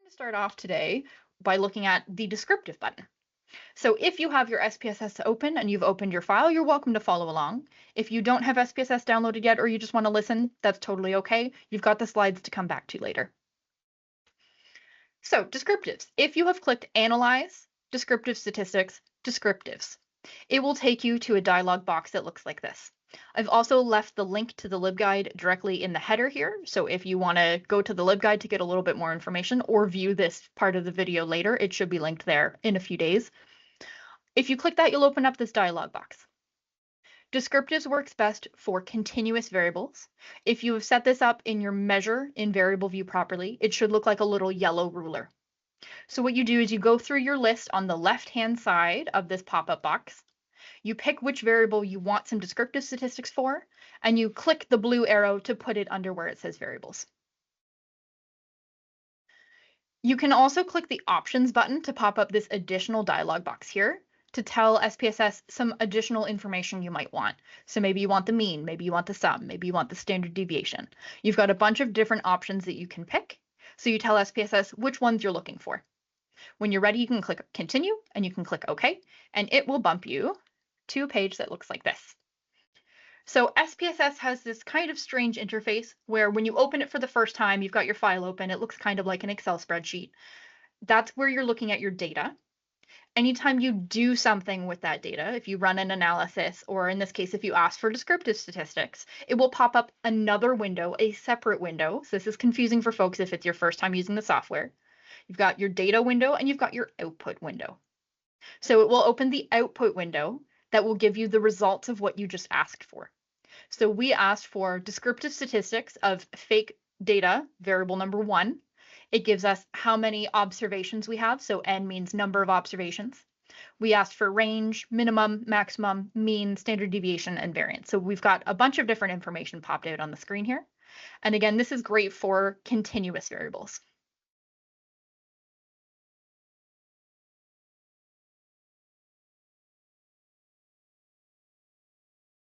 To start off today by looking at the descriptive button. So if you have your SPSS open and you've opened your file, you're welcome to follow along. If you don't have SPSS downloaded yet or you just want to listen, that's totally okay. You've got the slides to come back to later. So descriptives. If you have clicked Analyze, Descriptive Statistics, Descriptives, it will take you to a dialog box that looks like this. I've also left the link to the LibGuide directly in the header here. So if you want to go to the LibGuide to get a little bit more information or view this part of the video later, it should be linked there in a few days. If you click that, you'll open up this dialog box. Descriptives works best for continuous variables. If you have set this up in your measure in variable view properly, it should look like a little yellow ruler. So what you do is you go through your list on the left-hand side of this pop-up box. You pick which variable you want some descriptive statistics for, and you click the blue arrow to put it under where it says variables. You can also click the options button to pop up this additional dialog box here to tell SPSS some additional information you might want. So maybe you want the mean, maybe you want the sum, maybe you want the standard deviation. You've got a bunch of different options that you can pick. So you tell SPSS which ones you're looking for. When you're ready, you can click continue and you can click OK, and it will bump you to a page that looks like this. So SPSS has this kind of strange interface where when you open it for the first time, you've got your file open, it looks kind of like an Excel spreadsheet. That's where you're looking at your data. Anytime you do something with that data, if you run an analysis, or in this case, if you ask for descriptive statistics, it will pop up another window, a separate window. So this is confusing for folks if it's your first time using the software. You've got your data window and you've got your output window. So it will open the output window that will give you the results of what you just asked for. So we asked for descriptive statistics of fake data, variable number 1. It gives us how many observations we have. So N means number of observations. We asked for range, minimum, maximum, mean, standard deviation, and variance. So we've got a bunch of different information popped out on the screen here. And again, this is great for continuous variables.